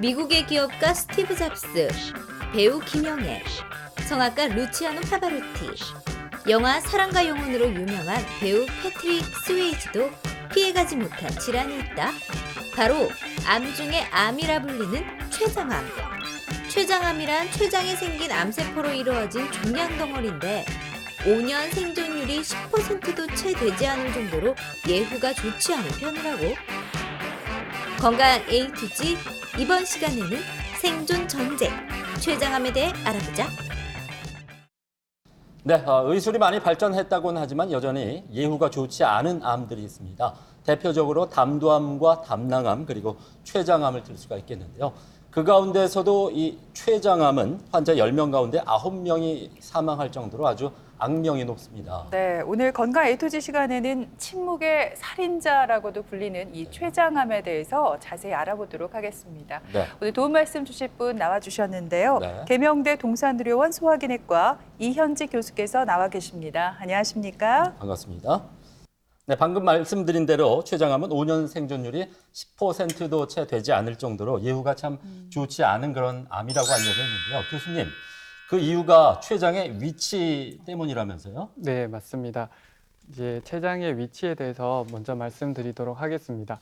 미국의 기업가 스티브 잡스, 배우 김영애, 성악가 루치아노 파바로티, 영화 사랑과 영혼으로 유명한 배우 패트릭 스웨이지도 피해가지 못한 질환이 있다. 바로 암 중에 암이라 불리는 췌장암. 췌장암이란 췌장에 생긴 암세포로 이루어진 종양 덩어리인데 5년 생존율이 10%도 채 되지 않을 정도로 예후가 좋지 않은 편이라고. 건강 A to G, 이번 시간에는 생존 전쟁, 췌장암에 대해 알아보자. 네, 의술이 많이 발전했다고는 하지만 여전히 예후가 좋지 않은 암들이 있습니다. 대표적으로 담도암과 담낭암 그리고 췌장암을 들 수가 있겠는데요. 그 가운데서도 이 췌장암은 환자 10명 가운데 9명이 사망할 정도로 아주 악명이 높습니다. 네, 오늘 건강 A2G 시간에는 침묵의 살인자라고도 불리는 이 췌장암에 대해서 자세히 알아보도록 하겠습니다. 네. 오늘 도움 말씀 주실 분 나와주셨는데요. 네. 계명대 동산의료원 소화기내과 이현지 교수께서 나와 계십니다. 안녕하십니까? 반갑습니다. 네, 방금 말씀드린 대로 췌장암은 5년 생존율이 10%도 채 되지 않을 정도로 예후가 참 좋지 않은 그런 암이라고 알려져 있는데요. 교수님, 그 이유가 췌장의 위치 때문이라면서요? 네, 맞습니다. 이제 췌장의 위치에 대해서 먼저 말씀드리도록 하겠습니다.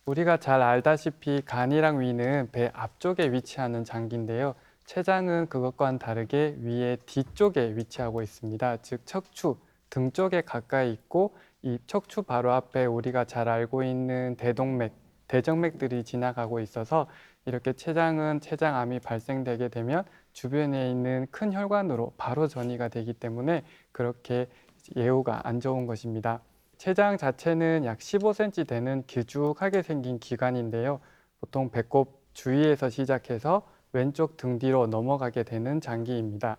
우리가 잘 알다시피 간이랑 위는 배 앞쪽에 위치하는 장기인데요. 췌장은 그것과는 다르게 위의 뒤쪽에 위치하고 있습니다. 즉 척추, 등 쪽에 가까이 있고 이 척추 바로 앞에 우리가 잘 알고 있는 대동맥, 대정맥들이 지나가고 있어서 이렇게 췌장은 췌장암이 발생되게 되면 주변에 있는 큰 혈관으로 바로 전이가 되기 때문에 그렇게 예후가 안 좋은 것입니다. 췌장 자체는 약 15cm 되는 길쭉하게 생긴 기관인데요. 보통 배꼽 주위에서 시작해서 왼쪽 등 뒤로 넘어가게 되는 장기입니다.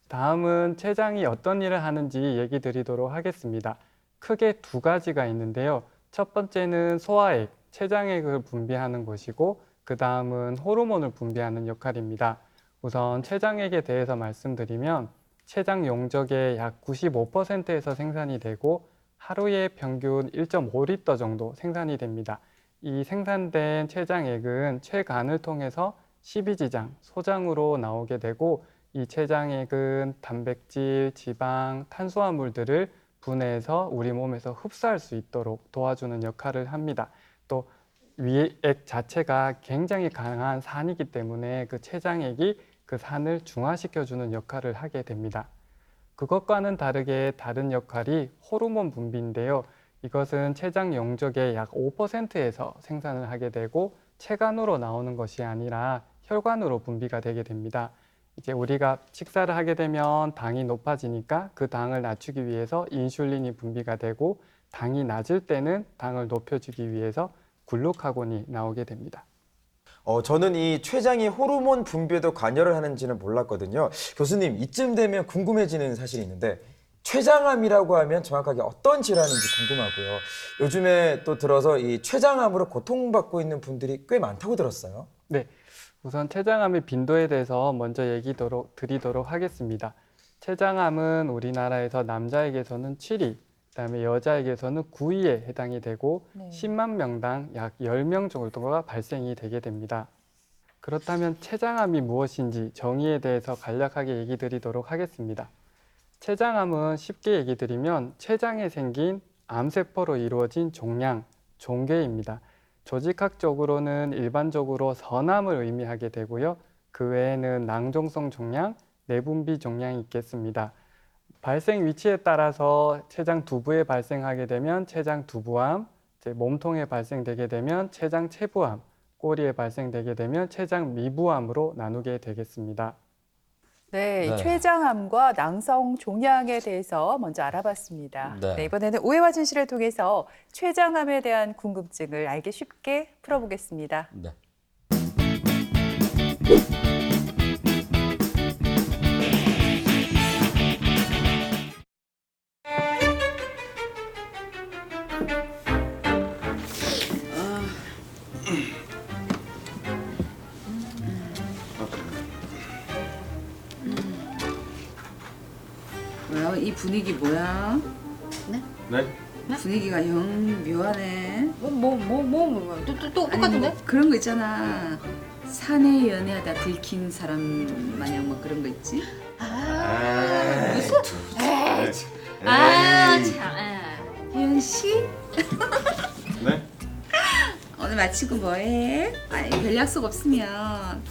다음은 췌장이 어떤 일을 하는지 얘기 드리도록 하겠습니다. 크게 두 가지가 있는데요. 첫 번째는 소화액, 췌장액을 분비하는 것이고 그 다음은 호르몬을 분비하는 역할입니다. 우선 췌장액에 대해서 말씀드리면 췌장 용적의 약 95%에서 생산이 되고 하루에 평균 1.5리터 정도 생산이 됩니다. 이 생산된 췌장액은 췌간을 통해서 십이지장, 소장으로 나오게 되고 이 췌장액은 단백질, 지방, 탄수화물들을 분해해서 우리 몸에서 흡수할 수 있도록 도와주는 역할을 합니다. 또 위액 자체가 굉장히 강한 산이기 때문에 그 췌장액이 그 산을 중화시켜주는 역할을 하게 됩니다. 그것과는 다르게 다른 역할이 호르몬 분비인데요. 이것은 췌장 용적의 약 5%에서 생산을 하게 되고 췌간으로 나오는 것이 아니라 혈관으로 분비가 되게 됩니다. 이제 우리가 식사를 하게 되면 당이 높아지니까 그 당을 낮추기 위해서 인슐린이 분비가 되고 당이 낮을 때는 당을 높여주기 위해서 글루카곤이 나오게 됩니다. 저는 이 췌장이 호르몬 분비에도 관여를 하는지는 몰랐거든요. 교수님, 이쯤 되면 궁금해지는 사실이 있는데 췌장암이라고 하면 정확하게 어떤 질환인지 궁금하고요. 요즘에 또 들어서 이 췌장암으로 고통받고 있는 분들이 꽤 많다고 들었어요. 네, 우선 췌장암의 빈도에 대해서 먼저 드리도록 하겠습니다. 췌장암은 우리나라에서 남자에게서는 7위, 그다음에 여자에게서는 9위에 해당이 되고 네. 10만 명당 약 10명 정도가 발생이 되게 됩니다. 그렇다면 췌장암이 무엇인지 정의에 대해서 간략하게 얘기 드리도록 하겠습니다. 췌장암은 쉽게 얘기 드리면 췌장에 생긴 암세포로 이루어진 종양, 종괴입니다. 조직학적으로는 일반적으로 선암을 의미하게 되고요. 그 외에는 낭종성 종양, 내분비 종양이 있겠습니다. 발생 위치에 따라서 췌장 두부에 발생하게 되면 췌장 두부암, 몸통에 발생되게 되면 췌장 체부암, 꼬리에 발생되게 되면 췌장 미부암으로 나누게 되겠습니다. 네, 네. 췌장암과 낭성 종양에 대해서 먼저 알아봤습니다. 네. 네, 이번에는 오해와 진실을 통해서 췌장암에 대한 궁금증을 알기 쉽게 풀어보겠습니다. 네. 뭐야? 이 분위기 뭐야? 네? 분위기가 영 묘하네. 또 똑같은데? 아니, 뭐 그런 거 있잖아. 사내 연애하다 들킨 사람 마냥 뭐 그런 거 있지? 혜연 씨? 네? 오늘 마치고 뭐해? 아니 별 약속 없으면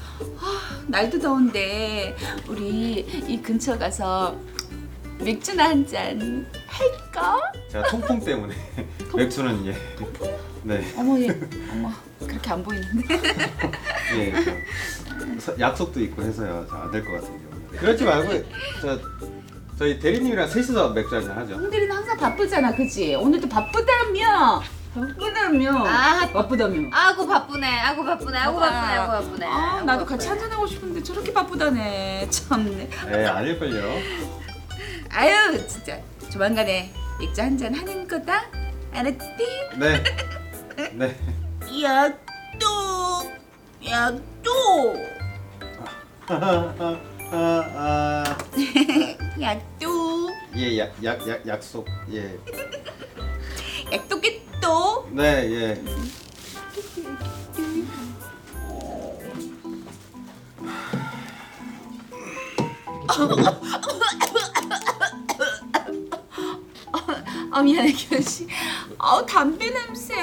날도 더운데 우리 이 근처 가서 맥주나 한 잔 할까? 제가 통풍 때문에 맥주는 예. 네. 어머 얘 어머 그렇게 안 보이는데 예. 약속도 있고 해서요. 안 될 것 같은데요. 그렇지 말고 저희 대리님이랑 셋이서 맥주 한잔 하죠. 형들이는 항상 바쁘잖아 그치? 오늘도 바쁘다며 바쁘다며 아고 바쁘네. 아고 바쁘네. 아고 바쁘네. 아고 바쁘네. 아 나도 같이 한잔하고 싶은데 저렇게 바쁘다네 참네. 예, 아닐걸요. 아유 진짜 조만간에 맥주 한잔 하는 거다 알았지? 네. 네. 약도 약도 예, 약속. 예. 약도겠도 네, 예. 미안해 규현 씨. 담배 냄새.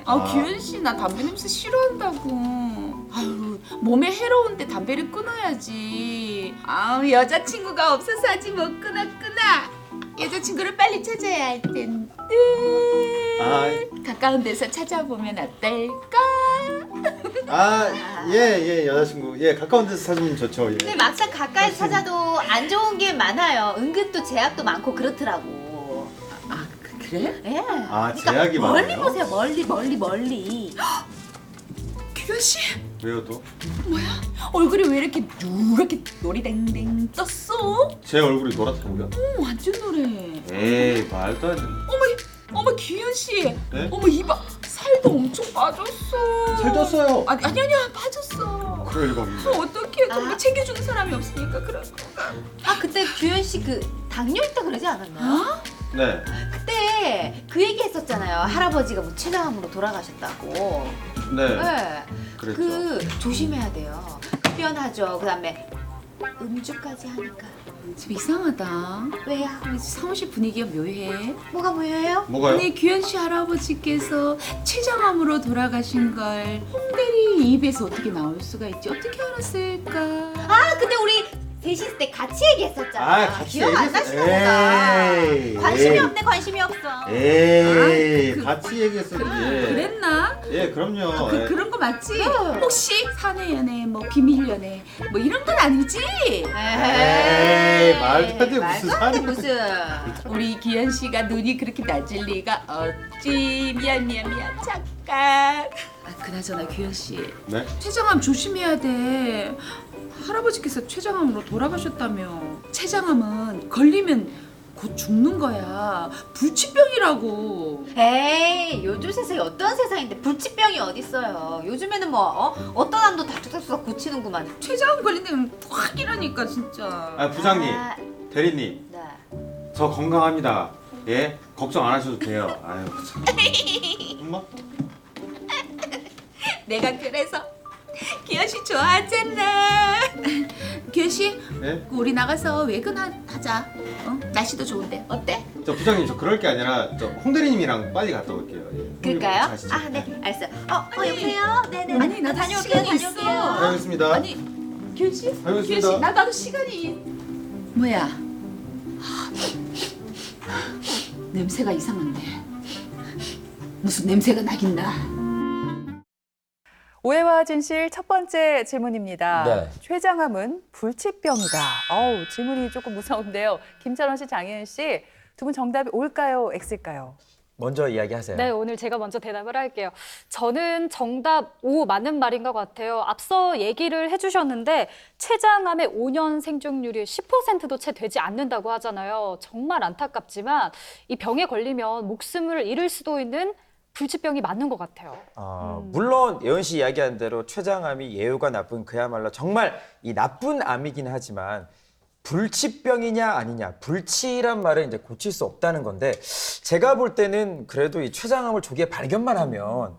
규현 씨 나 담배 냄새 싫어한다고. 아유 몸에 해로운데 담배를 끊어야지. 여자친구가 없어서 아직 못 끊었구나. 여자친구를 빨리 찾아야 할 텐데. 가까운 데서 찾아보면 어떨까? 예, 여자친구. 예, 가까운 데서 찾으면 좋죠. 예. 근데 막상 가까이 찾아도 안 좋은 게 많아요. 은근 또 제약도 많고 그렇더라고. 그래? 예. 제약이 멀리 많아요? 보세요. 멀리. 규현 씨 왜요 또? 얼굴이 왜 이렇게 누렇게 노리댕댕 떴어? 제 얼굴이 노랗다고요? 완전 노래. 에이, 말도 안 돼. 어머 규현 씨. 네? 어머 이봐 살도 엄청 빠졌어. 살 쪘어요. 아니야 빠졌어. 그럴 리가 없는데. 어떻게 정말 챙겨주는 사람이 없으니까 그런 거가. 그때 규현 씨 그 당뇨 있다 그러지 않았나요? 네. 그때 그 얘기 했었잖아요. 할아버지가 뭐 췌장암으로 돌아가셨다고. 네. 네. 그랬죠. 그 조심해야 돼요. 흡연하죠. 그다음에 음주까지 하니까. 좀 이상하다. 왜요? 우리 사무실 분위기가 묘해. 뭐가 뭐예요? 뭐가요? 아니 규현 씨 할아버지께서 췌장암으로 돌아가신 걸 홍대리 입에서 어떻게 나올 수가 있지? 어떻게 알았을까? 근데 우리 셋이 있을 때 같이 얘기했었잖아. 같이 기억 안 얘기했어. 나시나 보다. 에이, 관심이 에이. 없네, 관심이 없어. 에이, 같이 얘기했어요. 예. 그랬나? 예, 그럼요. 예. 그런 거 맞지? 어. 혹시 사내 연애, 뭐 비밀 연애, 뭐 이런 건 아니지? 에이, 말도 안 돼, 무슨 말도 안 돼, 사람이- 무슨. 우리 기현 씨가 눈이 그렇게 낮을 리가 없지. 미안 잠깐. 그나저나 규현 씨, 네? 췌장암 조심해야 돼. 할아버지께서 췌장암으로 돌아가셨다며. 췌장암은 걸리면 곧 죽는 거야. 불치병이라고. 에이, 요즘 세상이 어떤 세상인데 불치병이 어딨어요. 요즘에는 뭐 어떤 암도 다 뚝뚝뚝 고치는구만. 췌장암 걸리면 확 이러니까 진짜. 부장님, 아, 대리님, 네. 저 건강합니다. 예, 걱정 안 하셔도 돼요. 아유, 참. 엄마? 내가 그래서 기현 씨 좋아하잖아. 기현 씨, 예? 우리 나가서 외근 하자. 날씨도 좋은데 어때? 저 부장님, 저 그럴 게 아니라 저 홍대리님이랑 빨리 갔다 올게요. 예. 형님 그럴까요? 가시죠. 네, 알았어요. 아니, 여보세요? 네네. 아니, 나도 다녀올게요, 시간이 있어. 다녀올게요. 다녀오겠습니다. 아니, 기현 씨, 다녀오겠습니다. 기현 씨, 나도 시간이. 뭐야? 냄새가 이상한데. 무슨 냄새가 나긴 나. 오해와 진실 첫 번째 질문입니다. 네. 췌장암은 불치병이다. 질문이 조금 무서운데요. 김찬원 씨, 장혜은 씨, 두 분 정답이 올까요, X일까요? 먼저 이야기하세요. 네, 오늘 제가 먼저 대답을 할게요. 저는 정답 O 맞는 말인 것 같아요. 앞서 얘기를 해주셨는데 췌장암의 5년 생존율이 10%도 채 되지 않는다고 하잖아요. 정말 안타깝지만 이 병에 걸리면 목숨을 잃을 수도 있는 불치병이 맞는 것 같아요. 물론 예은 씨 이야기한 대로 췌장암이 예후가 나쁜 그야말로 정말 이 나쁜 암이긴 하지만 불치병이냐 아니냐, 불치란 말은 이제 고칠 수 없다는 건데 제가 볼 때는 그래도 이 췌장암을 조기에 발견만 하면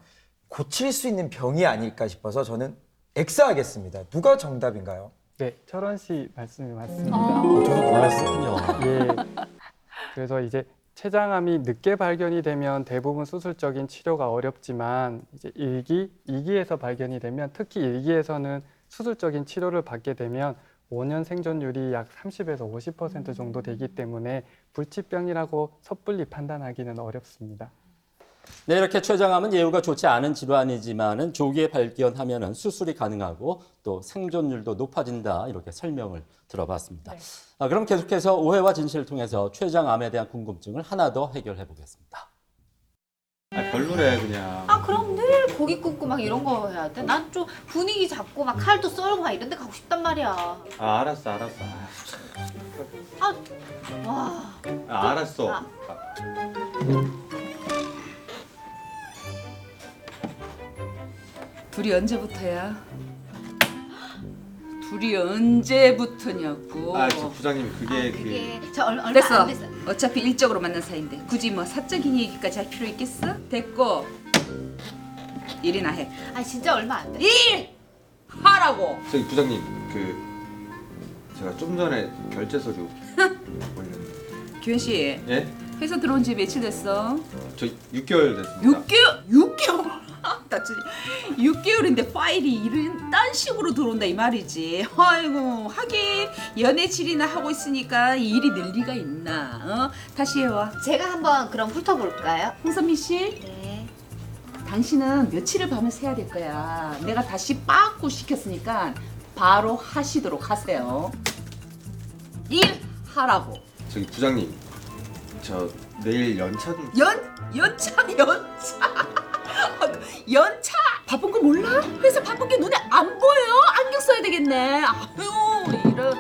고칠 수 있는 병이 아닐까 싶어서 저는 X하겠습니다. 누가 정답인가요? 네, 철원 씨 말씀이 맞습니다. 저도 놀랐어요. 예. 그래서 이제 췌장암이 늦게 발견이 되면 대부분 수술적인 치료가 어렵지만 이제 1기, 2기에서 발견이 되면 특히 1기에서는 수술적인 치료를 받게 되면 5년 생존율이 약 30에서 50% 정도 되기 때문에 불치병이라고 섣불리 판단하기는 어렵습니다. 네, 이렇게 췌장암은 예후가 좋지 않은 질환이지만은 조기에 발견하면은 수술이 가능하고 또 생존율도 높아진다 이렇게 설명을 들어봤습니다. 그럼 계속해서 오해와 진실을 통해서 췌장암에 대한 궁금증을 하나 더 해결해 보겠습니다. 아 별로래 그냥. 아 그럼 늘 고기 굽고 막 이런 거 해야 돼? 난 좀 분위기 잡고 막 칼도 썰고 막 이런 데 가고 싶단 말이야. 아 알았어. 와. 아 알았어. 아. 둘이 언제부터야? 둘이 언제부터냐고. 저 부장님 그게 저 얼마 됐어. 안 됐어. 어차피 일적으로 만난 사이인데 굳이 뭐 사적인 얘기까지 할 필요 있겠어? 됐고 일이나 해. 아 진짜 얼마 안 돼. 일 하라고. 저기 부장님 제가 좀 전에 결제 서류 올렸는데. 규현 씨, 예? 회사 들어온 지 며칠 됐어? 저 6개월 됐습니다. 6개월? 나 진짜 6개월인데 파일이 이런 식으로 들어온다 이 말이지. 아이고 하긴 연애 질이나 하고 있으니까 일이 늘 리가 있나. 다시 해와. 제가 한번 그럼 훑어볼까요? 홍선미 씨, 네. 당신은 며칠을 밤을 새야 될 거야. 내가 다시 빠꾸 시켰으니까 바로 하시도록 하세요. 일 하라고. 저기 부장님 저 내일 연차 좀. 연차 연차 바쁜 거 몰라? 회사 바쁜 게 눈에 안 보여? 안경 써야 되겠네. 아유 이런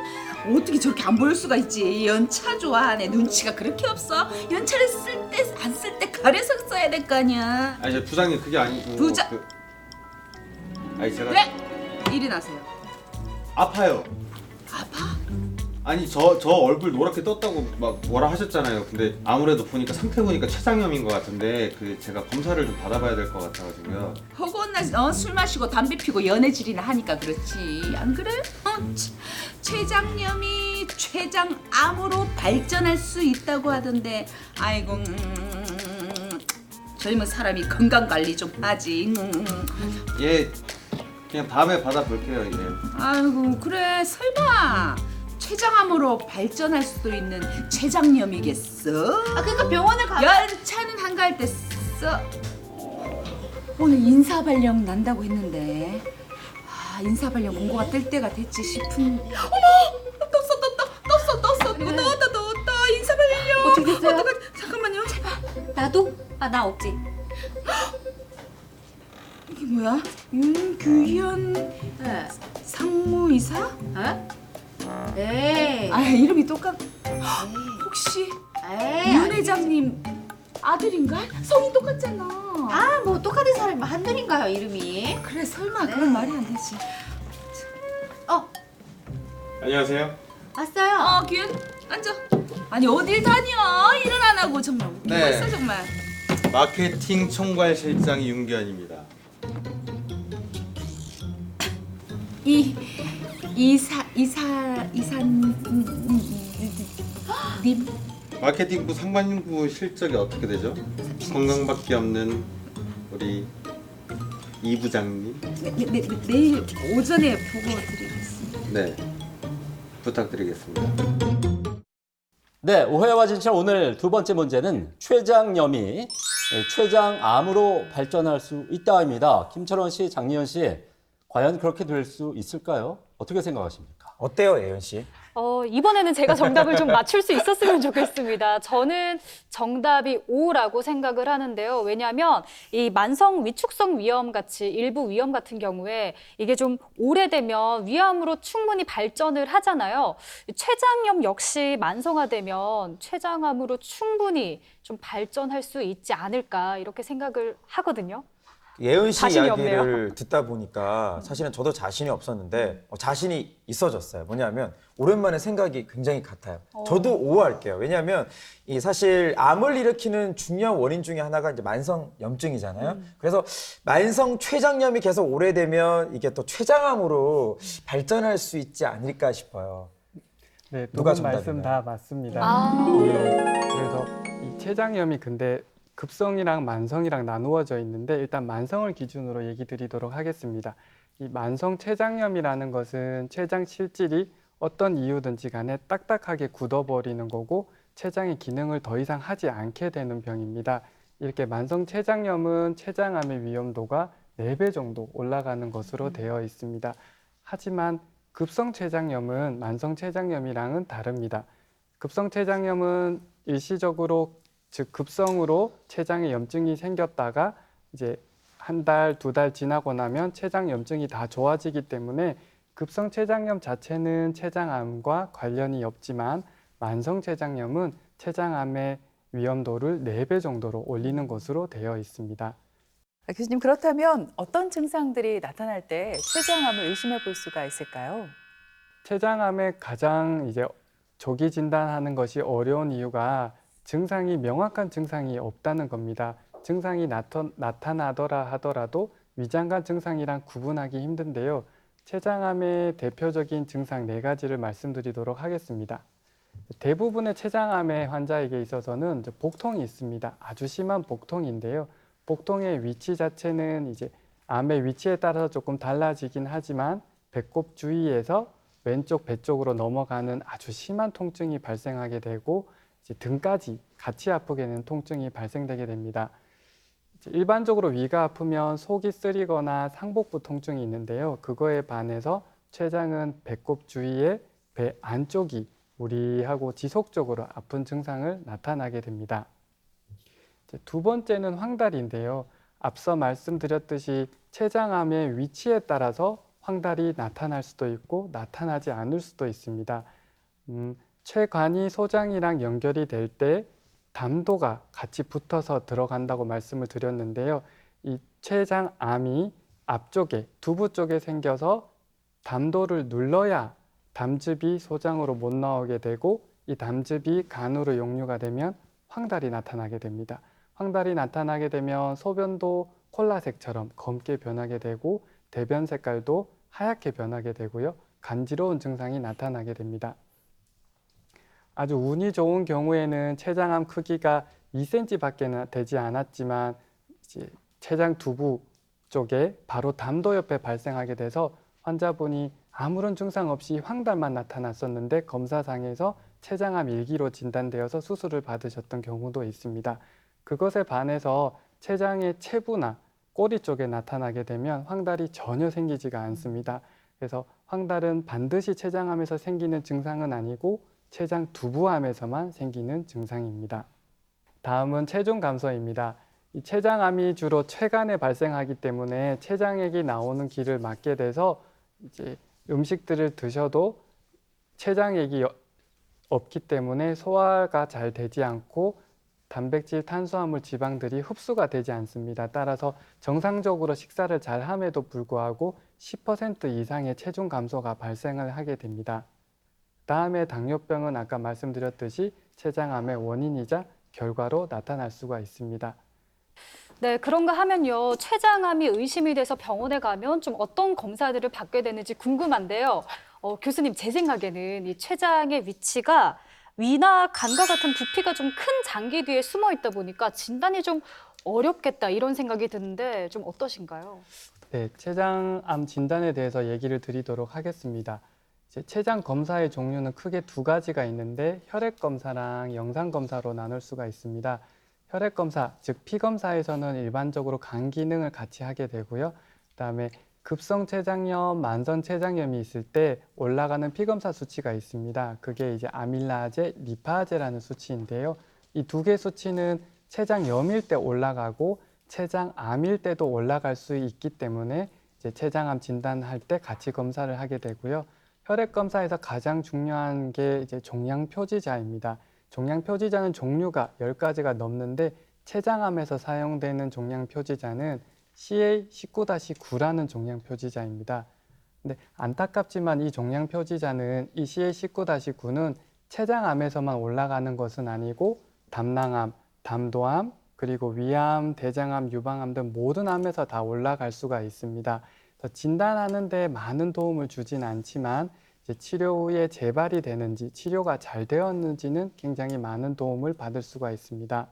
어떻게 저렇게 안 보일 수가 있지? 연차 좋아하네. 눈치가 그렇게 없어? 연차를 쓸 때 안 쓸 때 가려서 써야 될 거 아니야. 아니 저 부장님 그게 아니고. 부장- 아니 제가 네 일이 나세요. 아파요. 아파? 아니 저 얼굴 노랗게 떴다고 막 뭐라 하셨잖아요. 근데 아무래도 보니까 상태 보니까 췌장염인 것 같은데 제가 검사를 좀 받아봐야 될 것 같아가지고요. 허구나 술 마시고 담배 피고 연애질이나 하니까 그렇지 안 그래? 췌장염이 췌장암으로 발전할 수 있다고 하던데 아이고 젊은 사람이 건강 관리 좀 하지. 예, 그냥 다음에 받아볼게요. 예. 아이고 그래 설마 췌장암으로 발전할 수도 있는 췌장염이겠어? 아 그러니까 병원을 가. 연차는 한가할 때 써. 오늘 인사발령 난다고 했는데 인사발령 공고가 뜰 때가 됐지 싶은. 어머 떴어 넣었다 인사발령. 어떻게 됐어요? 어떡하지? 잠깐만요. 나도? 아 나 없지. 이게 뭐야? 윤규현 네. 상무이사? 에? 에이. 아 이름이 똑같. 혹시 에이. 윤 회장님 아들인가? 성이 똑같잖아. 아뭐 똑같은 사람이 한둘인가요 이름이? 그래 설마 네. 그런 말이 안 되지. 안녕하세요. 왔어요. 규현 앉아. 아니 어딜 다녀? 일은 안 하고 정말 웃기고 네. 있어 정말. 마케팅 총괄 실장 윤기현입니다. 이사님 마케팅부 상반부 실적이 어떻게 되죠? 건강밖에 없는 우리 이 부장님. 내일 오전에 보고 드리겠습니다. 네, 부탁드리겠습니다. 네, 오해와 진실 오늘 두 번째 문제는 췌장염이 췌장암으로 발전할 수 있다입니다. 김철원 씨, 장리현 씨, 과연 그렇게 될 수 있을까요? 어떻게 생각하십니까? 어때요, 예연 씨? 이번에는 제가 정답을 좀 맞출 수 있었으면 좋겠습니다. 저는 정답이 O라고 생각을 하는데요. 왜냐하면 이 만성 위축성 위염 같이 일부 위염 같은 경우에 이게 좀 오래되면 위암으로 충분히 발전을 하잖아요. 췌장염 역시 만성화되면 췌장암으로 충분히 좀 발전할 수 있지 않을까 이렇게 생각을 하거든요. 예은 씨 자신이 이야기를 듣다 보니까 사실은 저도 자신이 없었는데 자신이 있어졌어요. 뭐냐면 오랜만에 생각이 굉장히 같아요. 저도 5 할게요. 왜냐하면 이 사실 암을 일으키는 중요한 원인 중에 하나가 이제 만성 염증이잖아요. 그래서 만성 췌장염이 계속 오래되면 이게 또 췌장암으로 발전할 수 있지 않을까 싶어요. 네, 두 누가 분 말씀 정답이나요? 다 맞습니다. 아. 네, 그래서 이 췌장염이 근데 급성이랑 만성이랑 나누어져 있는데 일단 만성을 기준으로 얘기 드리도록 하겠습니다. 이 만성 췌장염이라는 것은 췌장 실질이 어떤 이유든지 간에 딱딱하게 굳어버리는 거고 췌장의 기능을 더 이상 하지 않게 되는 병입니다. 이렇게 만성 췌장염은 췌장암의 위험도가 4배 정도 올라가는 것으로 되어 있습니다. 하지만 급성 췌장염은 만성 췌장염이랑은 다릅니다. 급성 췌장염은 일시적으로 즉 급성으로 췌장에 염증이 생겼다가 이제 1달, 2달 지나고 나면 췌장 염증이 다 좋아지기 때문에 급성 췌장염 자체는 췌장암과 관련이 없지만 만성 췌장염은 췌장암의 위험도를 4배 정도로 올리는 것으로 되어 있습니다. 교수님, 그렇다면 어떤 증상들이 나타날 때 췌장암을 의심해 볼 수가 있을까요? 췌장암의 가장 이제 조기 진단하는 것이 어려운 이유가 증상이 명확한 증상이 없다는 겁니다. 증상이 나타나더라 하더라도 위장관 증상이랑 구분하기 힘든데요. 췌장암의 대표적인 증상 4가지를 말씀드리도록 하겠습니다. 대부분의 췌장암의 환자에게 있어서는 복통이 있습니다. 아주 심한 복통인데요. 복통의 위치 자체는 이제 암의 위치에 따라서 조금 달라지긴 하지만 배꼽 주위에서 왼쪽 배 쪽으로 넘어가는 아주 심한 통증이 발생하게 되고 이제 등까지 같이 아프게 되는 통증이 발생되게 됩니다. 일반적으로 위가 아프면 속이 쓰리거나 상복부 통증이 있는데요. 그거에 반해서 췌장은 배꼽 주위에 배 안쪽이 무리하고 지속적으로 아픈 증상을 나타나게 됩니다. 두 번째는 황달인데요. 앞서 말씀드렸듯이 췌장암의 위치에 따라서 황달이 나타날 수도 있고 나타나지 않을 수도 있습니다. 췌관이 소장이랑 연결이 될 때 담도가 같이 붙어서 들어간다고 말씀을 드렸는데요. 이 췌장암이 앞쪽에 두부 쪽에 생겨서 담도를 눌러야 담즙이 소장으로 못 나오게 되고 이 담즙이 간으로 역류가 되면 황달이 나타나게 됩니다. 황달이 나타나게 되면 소변도 콜라색처럼 검게 변하게 되고 대변 색깔도 하얗게 변하게 되고요. 간지러운 증상이 나타나게 됩니다. 아주 운이 좋은 경우에는 췌장암 크기가 2cm밖에 되지 않았지만 이제 췌장 두부 쪽에 바로 담도 옆에 발생하게 돼서 환자분이 아무런 증상 없이 황달만 나타났었는데 검사상에서 췌장암 1기로 진단되어서 수술을 받으셨던 경우도 있습니다. 그것에 반해서 췌장의 체부나 꼬리 쪽에 나타나게 되면 황달이 전혀 생기지가 않습니다. 그래서 황달은 반드시 췌장암에서 생기는 증상은 아니고 췌장 두부암에서만 생기는 증상입니다. 다음은 체중 감소입니다. 이 췌장암이 주로 췌간에 발생하기 때문에 췌장액이 나오는 길을 막게 돼서 이제 음식들을 드셔도 췌장액이 없기 때문에 소화가 잘 되지 않고 단백질, 탄수화물, 지방들이 흡수가 되지 않습니다. 따라서 정상적으로 식사를 잘 함에도 불구하고 10% 이상의 체중 감소가 발생을 하게 됩니다. 다음에 당뇨병은 아까 말씀드렸듯이 췌장암의 원인이자 결과로 나타날 수가 있습니다. 네, 그런가 하면요. 췌장암이 의심이 돼서 병원에 가면 좀 어떤 검사들을 받게 되는지 궁금한데요. 교수님, 제 생각에는 이 췌장의 위치가 위나 간과 같은 부피가 좀 큰 장기 뒤에 숨어 있다 보니까 진단이 좀 어렵겠다 이런 생각이 드는데 좀 어떠신가요? 네, 췌장암 진단에 대해서 얘기를 드리도록 하겠습니다. 이제 췌장 검사의 종류는 크게 2가지가 있는데 혈액 검사랑 영상 검사로 나눌 수가 있습니다. 혈액 검사, 즉 피 검사에서는 일반적으로 간 기능을 같이 하게 되고요. 그다음에 급성 췌장염, 만성 췌장염이 있을 때 올라가는 피 검사 수치가 있습니다. 그게 이제 아밀라제, 리파제라는 수치인데요. 이 2개 수치는 췌장염일 때 올라가고 췌장암일 때도 올라갈 수 있기 때문에 이제 췌장암 진단할 때 같이 검사를 하게 되고요. 혈액 검사에서 가장 중요한 게 이제 종양 표지자입니다. 종양 표지자는 종류가 10가지가 넘는데 췌장암에서 사용되는 종양 표지자는 CA19-9라는 종양 표지자입니다. 근데 안타깝지만 이 종양 표지자는 이 CA19-9는 췌장암에서만 올라가는 것은 아니고 담낭암, 담도암, 그리고 위암, 대장암, 유방암 등 모든 암에서 다 올라갈 수가 있습니다. 그래서 진단하는 데 많은 도움을 주진 않지만 이제 치료 후에 재발이 되는지, 치료가 잘 되었는지는 굉장히 많은 도움을 받을 수가 있습니다.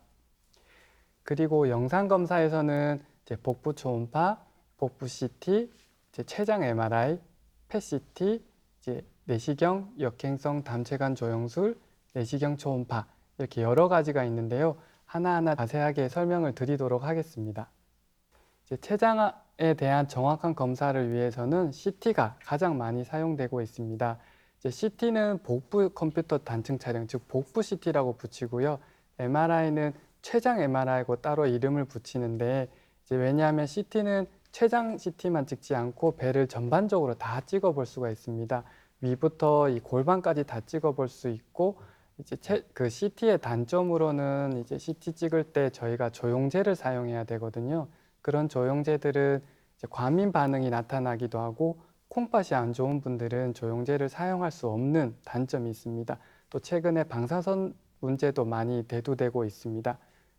그리고 영상 검사에서는 이제 복부 초음파, 복부 CT, 이제 췌장 MRI, 펫CT, 이제 내시경 역행성 담체관 조영술, 내시경 초음파 이렇게 여러 가지가 있는데요. 하나하나 자세하게 설명을 드리도록 하겠습니다. 이제 췌장에 대한 정확한 검사를 위해서는 CT가 가장 많이 사용되고 있습니다. 이제 CT는 복부 컴퓨터 단층 촬영, 즉 복부 CT라고 붙이고요. MRI는 췌장 MRI고 따로 이름을 붙이는데 이제 왜냐하면 CT는 췌장 CT만 찍지 않고 배를 전반적으로 다 찍어볼 수가 있습니다. 위부터 이 골반까지 다 찍어볼 수 있고 이제 그 CT의 단점으로는 이제 CT 찍을 때 저희가 조영제를 사용해야 되거든요. 그런 조영제들은 이제 과민 반응이 나타나기도 하고 콩팥이 안 좋은 분들은 조영제를 사용할 수 없는 단점이 있습니다. 또 최근에 방사선 문제도 많이 대두되고 있습니다.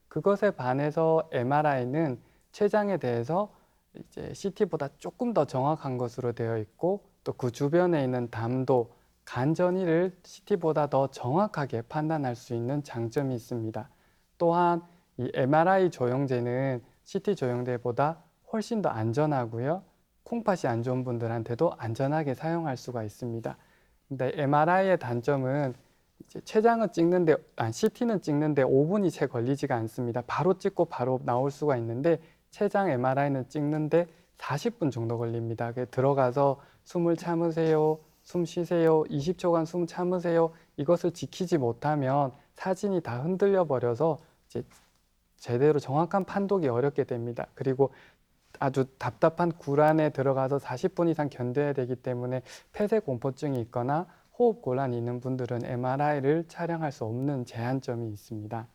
그것에 반해서 MRI는 췌장에 대해서 이제 CT보다 조금 더 정확한 것으로 되어 있고 또 그 주변에 있는 담도, 간 전이를 CT보다 더 정확하게 판단할 수 있는 장점이 있습니다. 또한 이 MRI 조영제는 CT 조영제보다 훨씬 더 안전하고요. 콩팥이 안 좋은 분들한테도 안전하게 사용할 수가 있습니다. 근데 MRI의 단점은 이제 췌장은 찍는데, CT는 찍는데 5분이 채 걸리지가 않습니다. 바로 찍고 바로 나올 수가 있는데 췌장 MRI는 찍는데 40분 정도 걸립니다. 들어가서 숨을 참으세요, 숨 쉬세요, 20초간 숨 참으세요. 이것을 지키지 못하면 사진이 다 흔들려 버려서 이제 제대로 정확한 판독이 어렵게 됩니다. 그리고 아주 답답한 굴 안에 들어가서 40분 이상 견뎌야 되기 때문에 폐쇄 공포증이 있거나 호흡 곤란이 있는 분들은 MRI를 촬영할 수 없는 제한점이 있습니다.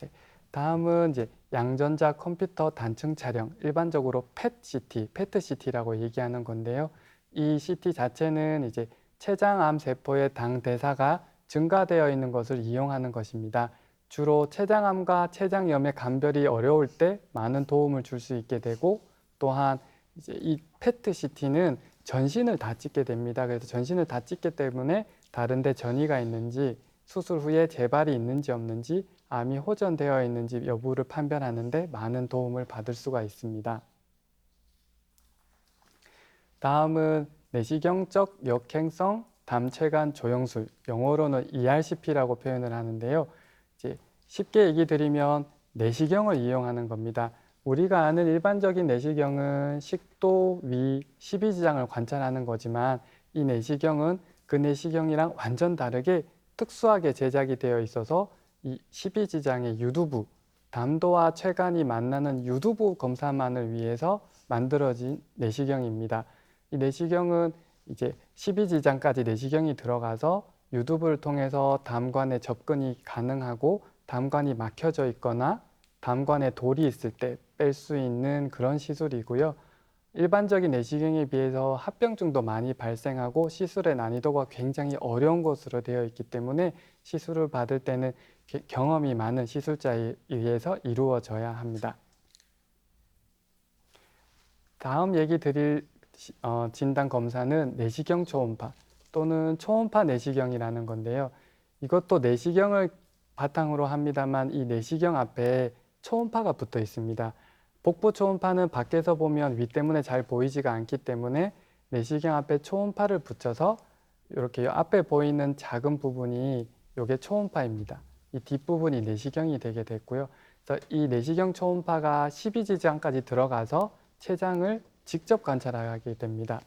네, 다음은 이제 양전자 컴퓨터 단층 촬영, 일반적으로 PET-CT라고 얘기하는 건데요. 이 CT 자체는 이제 췌장암 세포의 당 대사가 증가되어 있는 것을 이용하는 것입니다. 주로 췌장암과 췌장염의 감별이 어려울 때 많은 도움을 줄 수 있게 되고 또한 이제 이 PET-CT는 전신을 다 찍게 됩니다. 그래서 전신을 다 찍기 때문에 다른 데 전이가 있는지 수술 후에 재발이 있는지 없는지 암이 호전되어 있는지 여부를 판별하는 데 많은 도움을 받을 수가 있습니다. 다음은 내시경적 역행성 담체관 조영술, 영어로는 ERCP라고 표현을 하는데요. 이제 쉽게 얘기 드리면 내시경을 이용하는 겁니다. 우리가 아는 일반적인 내시경은 식도, 위, 십이지장을 관찰하는 거지만 이 내시경은 그 내시경이랑 완전 다르게 특수하게 제작이 되어 있어서 이 십이지장의 유두부, 담도와 췌간이 만나는 유두부 검사만을 위해서 만들어진 내시경입니다. 이 내시경은 이제 십이지장까지 내시경이 들어가서 유두부를 통해서 담관에 접근이 가능하고 담관이 막혀져 있거나 담관에 돌이 있을 때 뺄 수 있는 그런 시술이고요. 일반적인 내시경에 비해서 합병증도 많이 발생하고 시술의 난이도가 굉장히 어려운 것으로 되어 있기 때문에 시술을 받을 때는 경험이 많은 시술자에 의해서 이루어져야 합니다. 다음 얘기 드릴 진단 검사는 내시경 초음파 또는 초음파 내시경이라는 건데요. 이것도 내시경을 바탕으로 합니다만 이 내시경 앞에 초음파가 붙어 있습니다. 복부 초음파는 밖에서 보면 위 때문에 잘 보이지가 않기 때문에 내시경 앞에 초음파를 붙여서 이렇게 앞에 보이는 작은 부분이 이게 초음파입니다. 이 뒷부분이 내시경이 되게 됐고요. 그래서 이 내시경 초음파가 십이지장까지 들어가서 췌장을 직접 관찰하게 됩니다.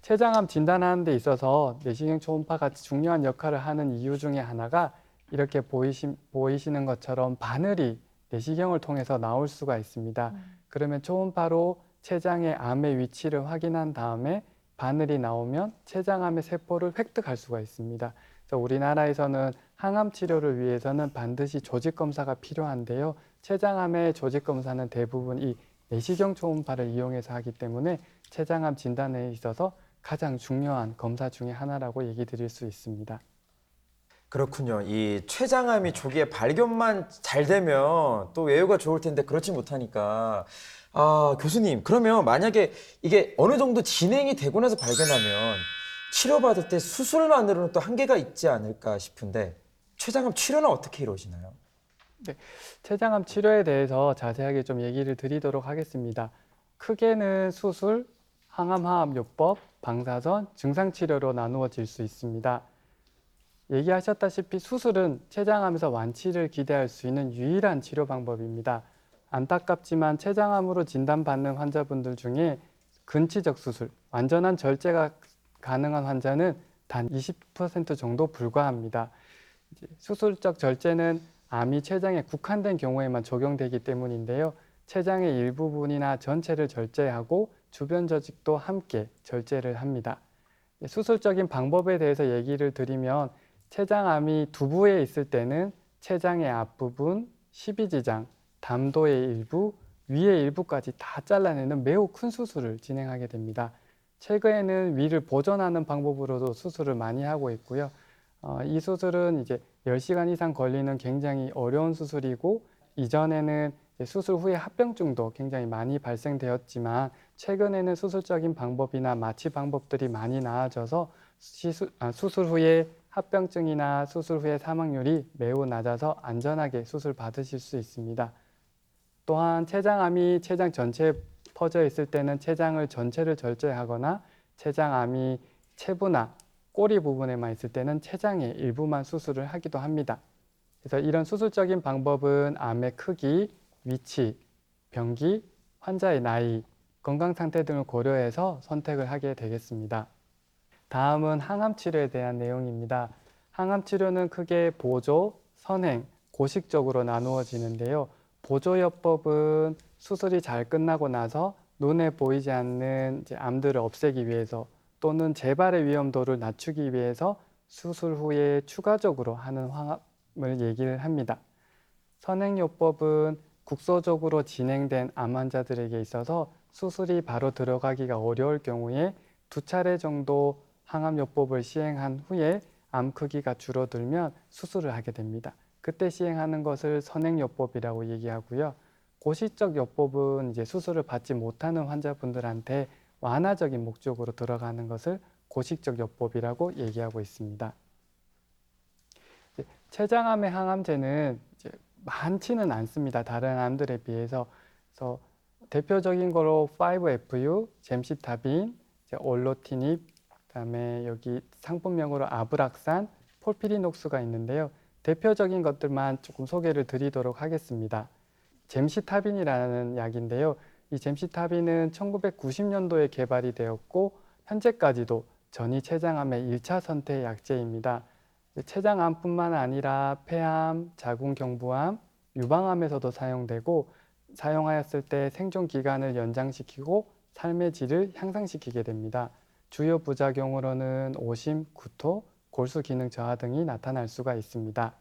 췌장암 진단하는 데 있어서 내시경 초음파가 중요한 역할을 하는 이유 중에 하나가 이렇게 보이시는 것처럼 바늘이 내시경을 통해서 나올 수가 있습니다. 그러면 초음파로 췌장의 암의 위치를 확인한 다음에 바늘이 나오면 췌장암의 세포를 획득할 수가 있습니다. 그래서 우리나라에서는 항암 치료를 위해서는 반드시 조직 검사가 필요한데요. 췌장암의 조직 검사는 대부분 이 내시경 초음파를 이용해서 하기 때문에 췌장암 진단에 있어서 가장 중요한 검사 중에 하나라고 얘기 드릴 수 있습니다. 그렇군요. 이 췌장암이 조기에 발견만 잘 되면 또 외유가 좋을 텐데 그렇지 못하니까. 아, 교수님, 그러면 만약에 이게 어느 정도 진행이 되고 나서 발견하면 치료받을 때 수술만으로는 또 한계가 있지 않을까 싶은데 췌장암 치료는 어떻게 이루어지나요? 췌장암 치료에 대해서 자세하게 좀 얘기를 드리도록 하겠습니다. 크게는 수술, 항암화합요법, 방사선, 증상치료로 나누어질 수 있습니다. 얘기하셨다시피 수술은 췌장암에서 완치를 기대할 수 있는 유일한 치료 방법입니다. 안타깝지만 췌장암으로 진단받는 환자분들 중에 근치적 수술, 완전한 절제가 가능한 환자는 단 20% 정도 불과합니다. 수술적 절제는 암이 췌장에 국한된 경우에만 적용되기 때문인데요. 췌장의 일부분이나 전체를 절제하고 주변 조직도 함께 절제를 합니다. 수술적인 방법에 대해서 얘기를 드리면 췌장암이 두부에 있을 때는 췌장의 앞부분, 십이지장, 담도의 일부, 위의 일부까지 다 잘라내는 매우 큰 수술을 진행하게 됩니다. 최근에는 위를 보존하는 방법으로도 수술을 많이 하고 있고요. 이 수술은 이제 10시간 이상 걸리는 굉장히 어려운 수술이고 이전에는 수술 후에 합병증도 굉장히 많이 발생되었지만 최근에는 수술적인 방법이나 마취 방법들이 많이 나아져서 수술 후에 합병증이나 수술 후에 사망률이 매우 낮아서 안전하게 수술 받으실 수 있습니다. 또한 췌장암이 췌장 전체에 퍼져 있을 때는 췌장을 전체를 절제하거나 췌장암이 체부나 꼬리 부분에만 있을 때는 췌장의 일부만 수술을 하기도 합니다. 그래서 이런 수술적인 방법은 암의 크기, 위치, 병기, 환자의 나이, 건강 상태 등을 고려해서 선택을 하게 되겠습니다. 다음은 항암 치료에 대한 내용입니다. 항암 치료는 크게 보조, 선행, 고식적으로 나누어지는데요. 보조요법은 수술이 잘 끝나고 나서 눈에 보이지 않는 암들을 없애기 위해서 또는 재발의 위험도를 낮추기 위해서 수술 후에 추가적으로 하는 항암을 얘기를 합니다. 선행요법은 국소적으로 진행된 암 환자들에게 있어서 수술이 바로 들어가기가 어려울 경우에 2차례 정도 항암요법을 시행한 후에 암 크기가 줄어들면 수술을 하게 됩니다. 그때 시행하는 것을 선행요법이라고 얘기하고요. 고시적 요법은 이제 수술을 받지 못하는 환자분들한테 완화적인 목적으로 들어가는 것을 고식적 요법이라고 얘기하고 있습니다. 췌장암의 항암제는 이제 많지는 않습니다. 다른 암들에 비해서. 그래서 대표적인 거로 5FU, 젬시타빈, 올로티닙, 그다음에 여기 상품명으로 아브락산, 폴피리녹스가 있는데요. 대표적인 것들만 조금 소개를 드리도록 하겠습니다. 젬시타빈이라는 약인데요. 이 젬시타빈은 1990년도에 개발이 되었고 현재까지도 전이 췌장암의 1차 선택 약제입니다. 췌장암뿐만 아니라 폐암, 자궁경부암, 유방암에서도 사용되고 사용하였을 때 생존 기간을 연장시키고 삶의 질을 향상시키게 됩니다. 주요 부작용으로는 오심, 구토, 골수 기능 저하 등이 나타날 수가 있습니다.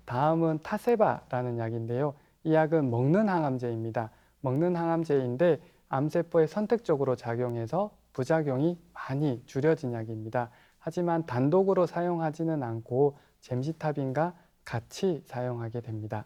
다음은 타세바라는 약인데요. 이 약은 먹는 항암제입니다. 먹는 항암제인데 암세포에 선택적으로 작용해서 부작용이 많이 줄여진 약입니다. 하지만 단독으로 사용하지는 않고 젬시타빈과 같이 사용하게 됩니다.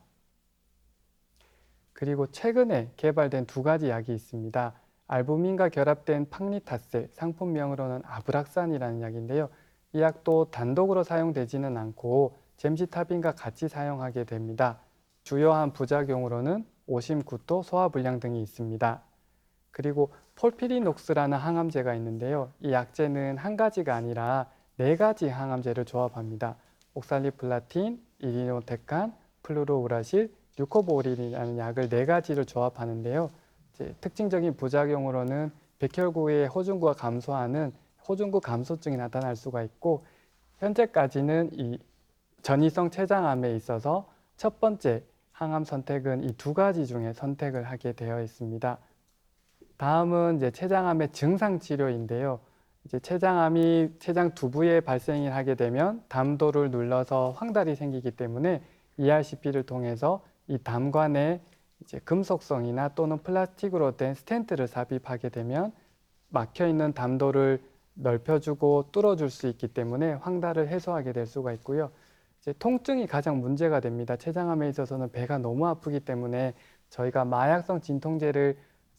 그리고 최근에 개발된 2가지 약이 있습니다. 알부민과 결합된 팡리타셀, 상품명으로는 아브락산이라는 약인데요. 이 약도 단독으로 사용되지는 않고 젬시타빈과 같이 사용하게 됩니다. 주요한 부작용으로는 오심, 구토, 소화불량 등이 있습니다. 그리고 폴피리녹스라는 항암제가 있는데요. 이 약제는 한 가지가 아니라 4가지 항암제를 조합합니다. 옥살리플라틴, 이리노테칸, 플루로우라실, 류코보릴이라는 약을 4가지를 조합하는데요. 특징적인 부작용으로는 백혈구의 호중구가 감소하는 호중구 감소증이 나타날 수가 있고 현재까지는 이 전이성 췌장암에 있어서 첫 번째 항암 선택은 이 2가지 중에 선택을 하게 되어 있습니다. 다음은 이제 췌장암의 증상 치료인데요. 이제 췌장암이 췌장 두부에 발생을 하게 되면 담도를 눌러서 황달이 생기기 때문에 ERCP를 통해서 이 담관에 이제 금속성이나 또는 플라스틱으로 된 스텐트를 삽입하게 되면 막혀 있는 담도를 넓혀주고 뚫어줄 수 있기 때문에 황달을 해소하게 될 수가 있고요. 이제 통증이 가장 문제가 됩니다. 췌장암에 있어서는 배가 너무 아프기 때문에 저희가 마약성 진통제를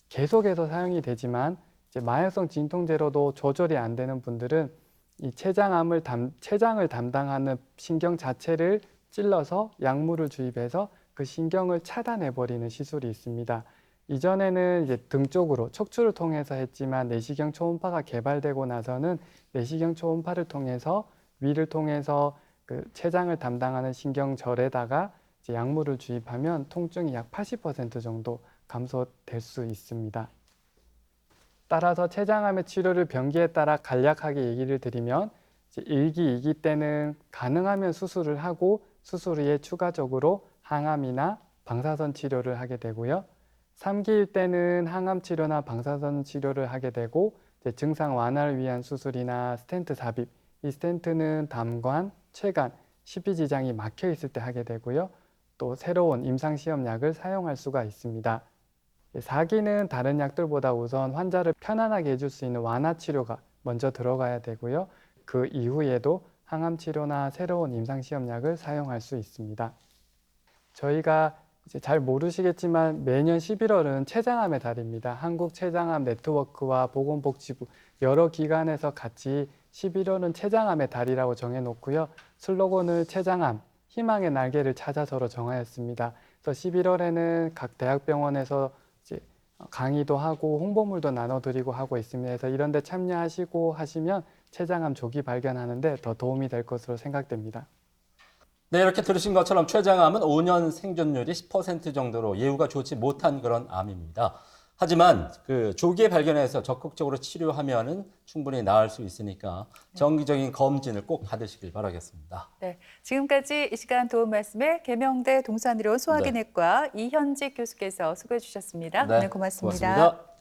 계속해서 사용이 되지만 이제 마약성 진통제로도 조절이 안 되는 분들은 이 췌장을 담당하는 신경 자체를 찔러서 약물을 주입해서 그 신경을 차단해 버리는 시술이 있습니다. 이전에는 이제 등 쪽으로 척추를 통해서 했지만 내시경 초음파가 개발되고 나서는 내시경 초음파를 통해서 위를 통해서 그 췌장을 담당하는 신경절에다가 이제 약물을 주입하면 통증이 약 80% 정도 감소될 수 있습니다. 따라서 췌장암의 치료를 병기에 따라 간략하게 얘기를 드리면 이제 1기, 2기 때는 가능하면 수술을 하고 수술 후에 추가적으로 항암이나 방사선 치료를 하게 되고요. 3기일 때는 항암 치료나 방사선 치료를 하게 되고 이제 증상 완화를 위한 수술이나 스텐트 삽입, 이 스텐트는 담관, 췌간, 십이지장이 막혀 있을 때 하게 되고요. 또 새로운 임상시험약을 사용할 수가 있습니다. 4기는 다른 약들보다 우선 환자를 편안하게 해줄 수 있는 완화 치료가 먼저 들어가야 되고요. 그 이후에도 항암 치료나 새로운 임상시험약을 사용할 수 있습니다. 저희가 이제 잘 모르시겠지만 매년 11월은 췌장암의 달입니다. 한국췌장암 네트워크와 보건복지부 여러 기관에서 같이 11월은 췌장암의 달이라고 정해놓고요. 슬로건을 췌장암, 희망의 날개를 찾아서로 정하였습니다. 그래서 11월에는 각 대학병원에서 이제 강의도 하고 홍보물도 나눠드리고 하고 있습니다. 그래서 이런 데 참여하시고 하시면 췌장암 조기 발견하는데 더 도움이 될 것으로 생각됩니다. 네, 이렇게 들으신 것처럼 췌장암은 5년 생존율이 10% 정도로 예후가 좋지 못한 그런 암입니다. 하지만 그 조기에 발견해서 적극적으로 치료하면은 충분히 나을 수 있으니까 정기적인 검진을 꼭 받으시길 바라겠습니다. 네, 지금까지 이 시간 도움 말씀에 계명대 동산의료원 소화기내과 이현직 교수께서 수고해 주셨습니다. 네, 오늘 고맙습니다. 고맙습니다.